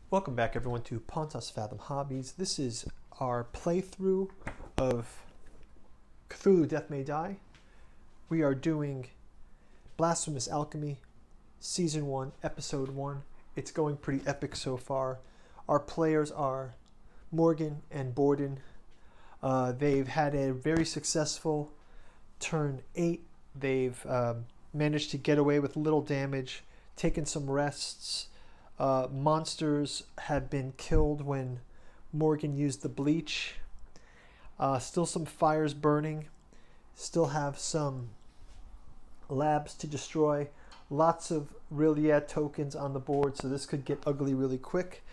Welcome back everyone to Pontus Fathom Hobbies. This is our playthrough of Cthulhu Death May Die. We are doing Blasphemous Alchemy, Season 1, Episode 1. It's going pretty epic so far. Our players are Morgan and Borden. They've had a very successful turn 8. They've managed to get away with little damage, taken some rests. Monsters have been killed when Morgan used the bleach. Still some fires burning. Still have some labs to destroy. Lots of Rilliad tokens on the board, so this could get ugly really quick.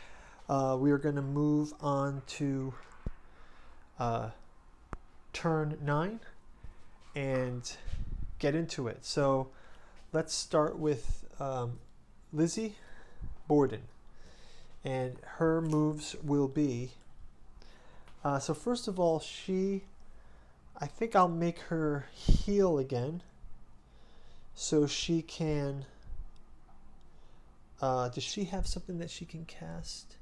We are going to move on to turn 9 and get into it. So let's start with Lizzie Borden, and her moves will be so first of all, I think I'll make her heal again so she can does she have something that she can cast?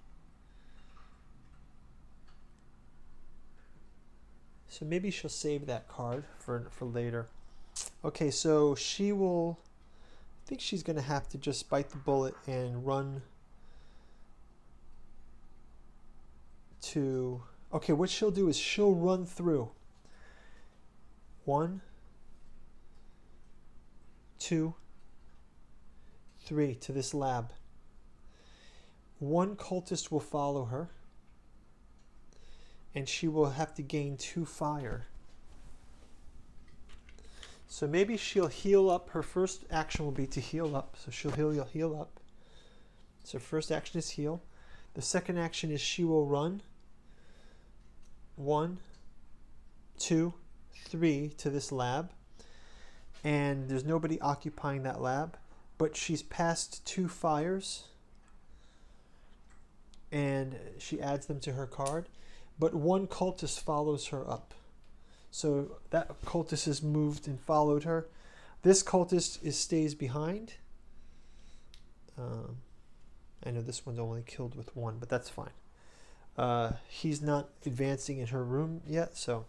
So maybe she'll save that card for later. Okay, so she will, I think she's going to have to just bite the bullet and run to... Okay, what she'll do is she'll run through 1, 2, 3 to this lab. One cultist will follow her, and she will have to gain 2 fire. So maybe she'll heal up. Her first action will be to heal up. So she'll heal up. So first action is heal. The second action is she will run 1, 2, 3 to this lab. And there's nobody occupying that lab, but she's passed 2 fires. And she adds them to her card. But one cultist follows her up. So that cultist has moved and followed her. This cultist stays behind. I know this one's only killed with 1, but that's fine. He's not advancing in her room yet, so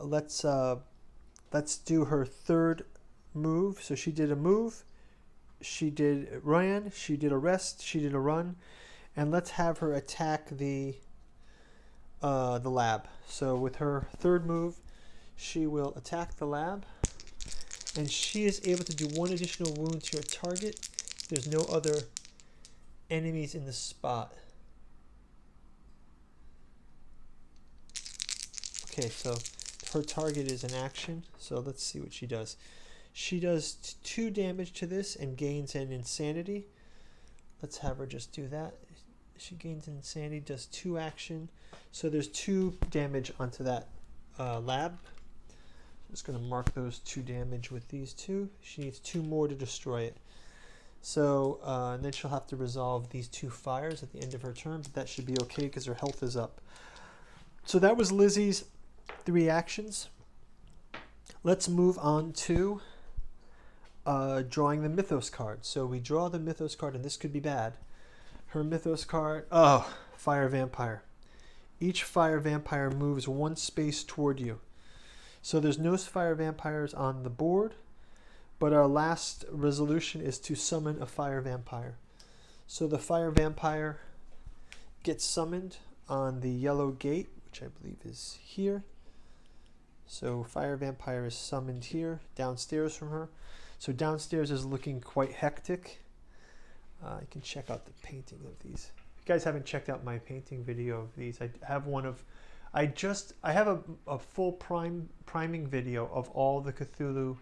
let's do her third move. So she did a move, she ran, she did a rest, she did a run, and let's have her attack the lab. So with her third move, she will attack the lab, and she is able to do 1 additional wound to your target. There's no other enemies in the spot. Okay, so her target is an action, so let's see what she does. She does 2 damage to this and gains an insanity. Let's have her just do that. She gains an insanity, does 2 action. So there's 2 damage onto that lab. I'm just going to mark those 2 damage with these 2. She needs 2 more to destroy it. So and then she'll have to resolve these 2 fires at the end of her turn, but that should be okay because her health is up. So that was Lizzie's 3 actions. Let's move on to drawing the Mythos card. So we draw the Mythos card, and this could be bad. Her Mythos card, Fire Vampire. Each Fire Vampire moves 1 space toward you. So there's no Fire Vampires on the board, but our last resolution is to summon a Fire Vampire. So the Fire Vampire gets summoned on the yellow gate, which I believe is here. So Fire Vampire is summoned here, downstairs from her. So downstairs is looking quite hectic. You can check out the painting of these. If you guys haven't checked out my painting video of these, I have one of, I have a full priming video of all the Cthulhu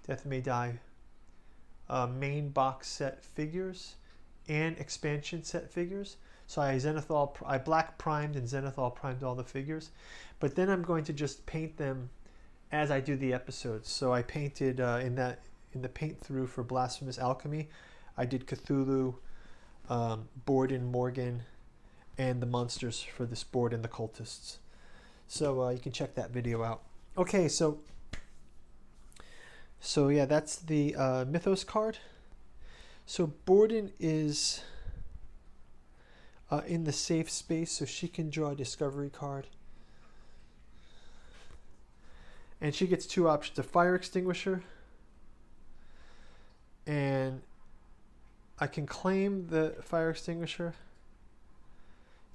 Death May Die main box set figures and expansion set figures. So I black primed and zenithal primed all the figures, but then I'm going to just paint them as I do the episodes. So I painted in the paint through for Blasphemous Alchemy, I did Cthulhu, Borden, Morgan, and the monsters for this board and the cultists. So you can check that video out. Okay, so yeah, that's the Mythos card. So Borden is in the safe space, so she can draw a discovery card. And she gets two options: a fire extinguisher, and I can claim the fire extinguisher.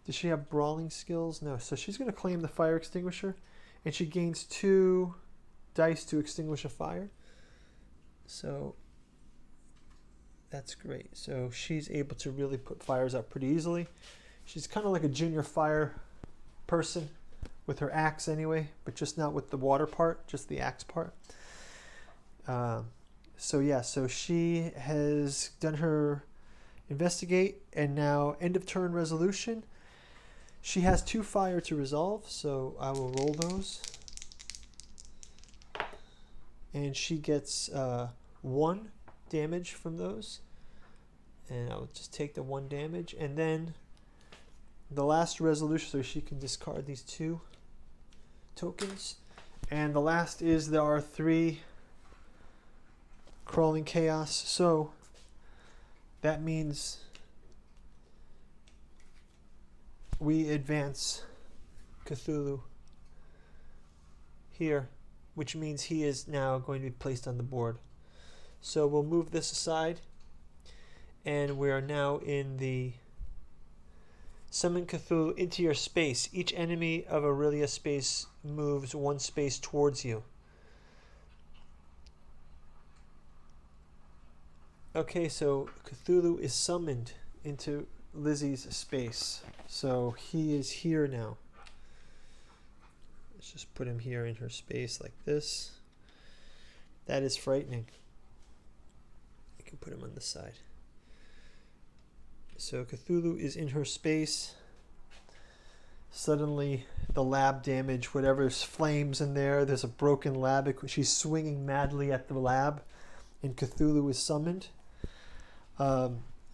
Does she have brawling skills? No. So she's going to claim the fire extinguisher, and she gains 2 dice to extinguish a fire. So that's great. So she's able to really put fires out pretty easily. She's kind of like a junior fire person with her axe anyway, but just not with the water part, just the axe part. So yeah, so she has done her investigate, and now end of turn resolution. She has 2 fire to resolve, so I will roll those. And she gets 1 damage from those. And I'll just take the 1 damage. And then the last resolution, so she can discard these 2 tokens. And the last is there are 3 crawling chaos. So that means we advance Cthulhu here, which means he is now going to be placed on the board. So we'll move this aside, and we are now in the summon Cthulhu into your space. Each enemy of Aurelia space moves 1 space towards you. Okay, so Cthulhu is summoned into Lizzie's space. So he is here now. Let's just put him here in her space like this. That is frightening. I can put him on the side. So Cthulhu is in her space. Suddenly the lab damage, whatever's flames in there, there's a broken lab. She's swinging madly at the lab, and Cthulhu is summoned.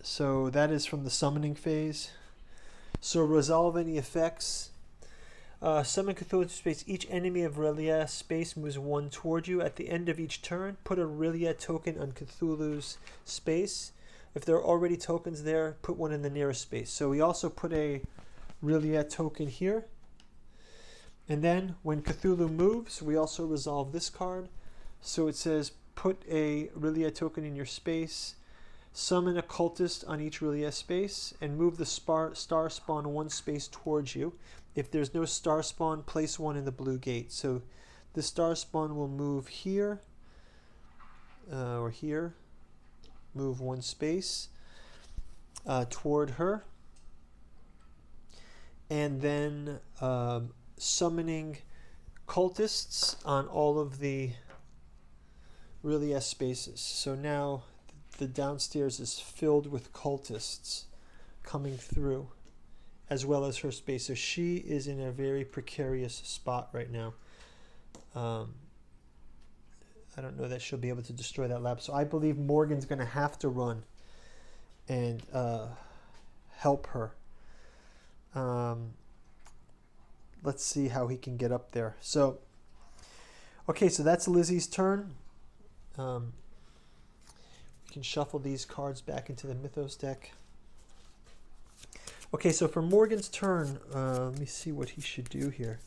So that is from the summoning phase. So resolve any effects. Summon Cthulhu to space. Each enemy of Aurelia space moves 1 toward you. At the end of each turn, put a Aurelia token on Cthulhu's space. If there are already tokens there, put 1 in the nearest space. So we also put a Aurelia token here. And then when Cthulhu moves, we also resolve this card. So it says put a Aurelia token in your space. Summon a cultist on each Aurelia space and move the star spawn 1 space towards you. If there's no star spawn, place 1 in the blue gate. So the star spawn will move here or here. Move 1 space toward her. And then summoning cultists on all of the Aurelia spaces. So now the downstairs is filled with cultists coming through, as well as her space. So she is in a very precarious spot right now. I don't know that she'll be able to destroy that lab. So I believe Morgan's going to have to run and help her. Let's see how he can get up there. So, okay, so that's Lizzie's turn. We can shuffle these cards back into the Mythos deck. Okay, so for Morgan's turn, let me see what he should do here.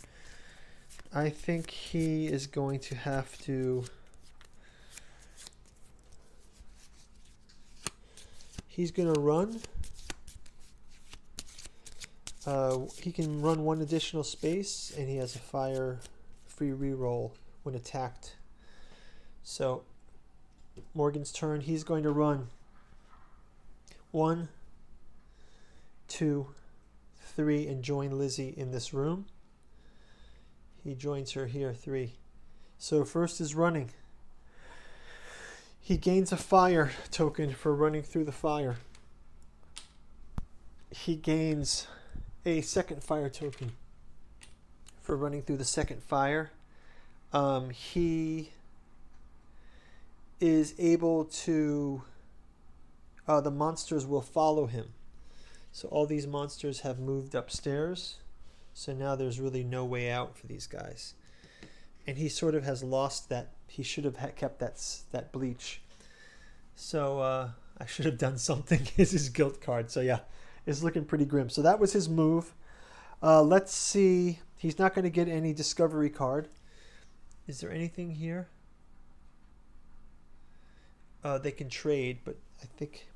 I think he is going to have to... He's going to run. He can run 1 additional space, and he has a fire free reroll when attacked. So, Morgan's turn. He's going to run 1, 2, 3, and join Lizzie in this room. He joins her here, 3. So first is running. He gains a fire token for running through the fire. He gains a second fire token for running through the second fire. He is able to... the monsters will follow him. So all these monsters have moved upstairs. So now there's really no way out for these guys. And he sort of has lost that. He should have kept that bleach. So I should have done something. Is his guilt card. So yeah, is looking pretty grim. So that was his move. Let's see. He's not going to get any discovery card. Is there anything here? They can trade, but I think...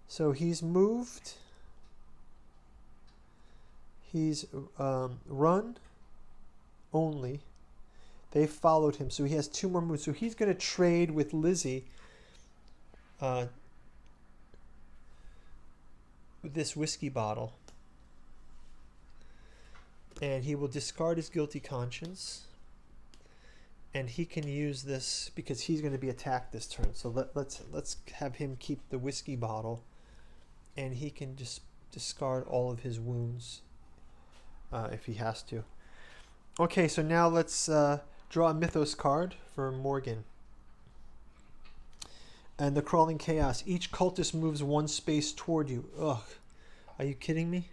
So he's moved. He's run only. They followed him, so he has 2 more moves. So he's going to trade with Lizzie this whiskey bottle. And he will discard his guilty conscience. And he can use this because he's going to be attacked this turn. So let's have him keep the whiskey bottle. And he can just discard all of his wounds if he has to. Okay, so now let's draw a Mythos card for Morgan. And the Crawling Chaos. Each cultist moves 1 space toward you. Ugh. Are you kidding me?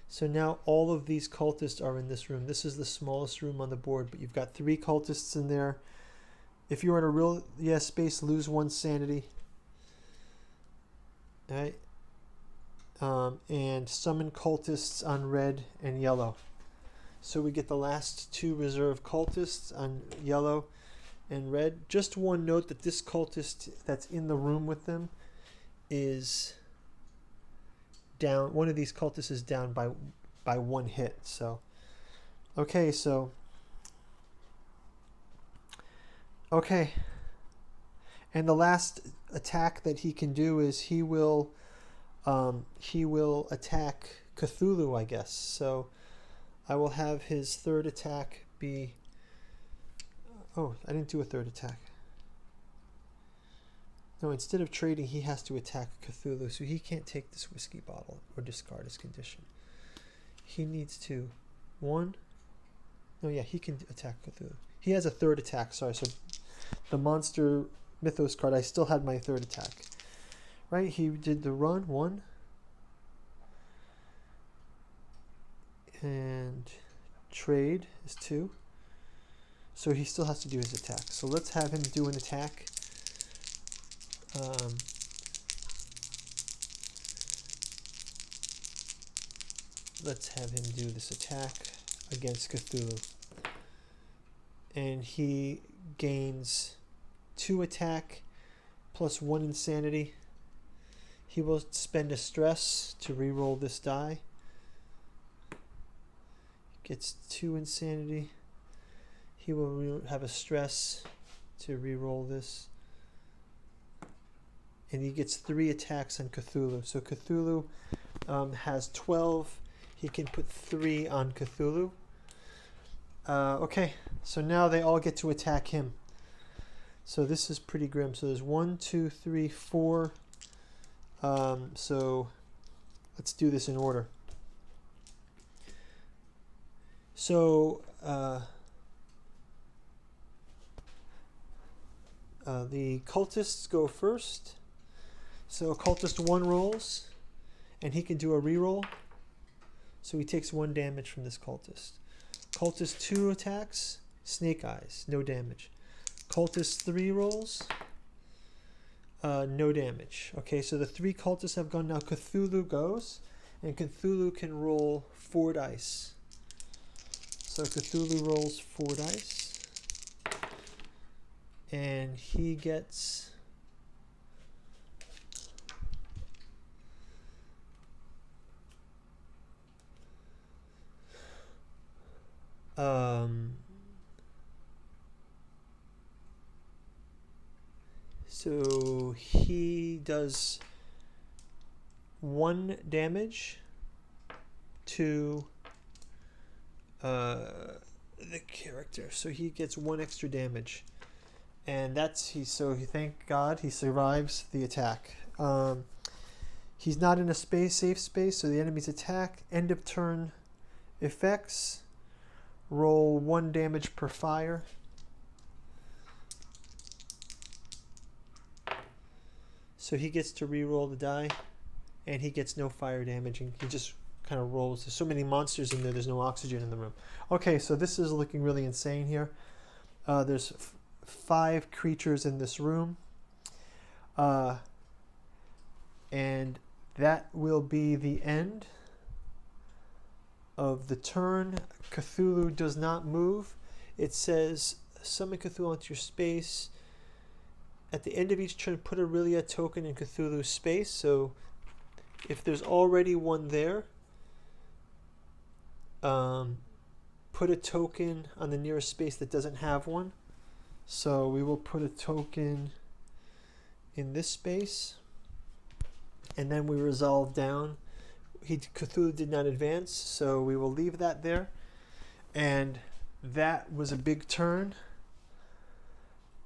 So now all of these cultists are in this room. This is the smallest room on the board, but you've got 3 cultists in there. If you're in a real space, lose 1 sanity. All right. And summon cultists on red and yellow. So we get the last 2 reserve cultists on yellow and red. Just one note that this cultist that's in the room with them is down. One of these cultists is down by 1 hit. So, okay, so, okay. And the last attack that he can do is he will attack Cthulhu, I guess. So I will have his 3rd attack be... Oh, I didn't do a 3rd attack. No, instead of trading, he has to attack Cthulhu, so he can't take this whiskey bottle or discard his condition. He needs to... 1... No, yeah, he can attack Cthulhu. He has a 3rd attack, sorry, so the monster Mythos card, I still had my 3rd attack. Right, he did the run, 1. And trade is 2. So he still has to do his attack. So let's have him do an attack. Let's have him do this attack against Cthulhu. And he gains 2 attack plus 1 insanity. He will spend a stress to reroll this die. Gets 2 insanity. He will have a stress to reroll this. And he gets 3 attacks on Cthulhu. So Cthulhu has 12. He can put 3 on Cthulhu. Okay, so now they all get to attack him. So this is pretty grim. So there's 1, 2, 3, 4. So let's do this in order. So the cultists go first. So cultist 1 rolls, and he can do a reroll. So he takes 1 damage from this cultist. Cultist 2 attacks, snake eyes, no damage. Cultist 3 rolls, no damage. Okay, so the 3 cultists have gone. Now Cthulhu goes, and Cthulhu can roll 4 dice. So Cthulhu rolls 4 dice, and he gets so he does 1 damage to the character, so he gets 1 extra damage, and that's thank God he survives the attack. He's not in a safe space, so the enemy's attack. End of turn effects. Roll 1 damage per fire. So he gets to re-roll the die, and he gets no fire damage, and he just kind of rolls. There's so many monsters in there, there's no oxygen in the room. Okay, so this is looking really insane here. There's 5 creatures in this room. And that will be the end of the turn. Cthulhu does not move. It says summon Cthulhu onto your space. At the end of each turn, put a Aurelia token in Cthulhu's space. So if there's already one there, put a token on the nearest space that doesn't have one. So we will put a token in this space, and then we resolve down. Cthulhu did not advance, so we will leave that there. And that was a big turn.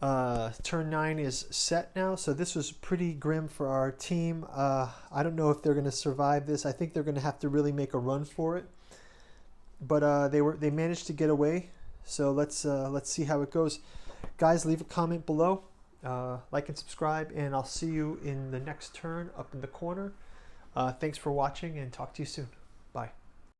Turn 9 is set now, so this was pretty grim for our team. I don't know if they're going to survive this. I think they're going to have to really make a run for it. But they managed to get away. So let's see how it goes. Guys, leave a comment below, like and subscribe, and I'll see you in the next turn up in the corner. Thanks for watching, and talk to you soon. Bye.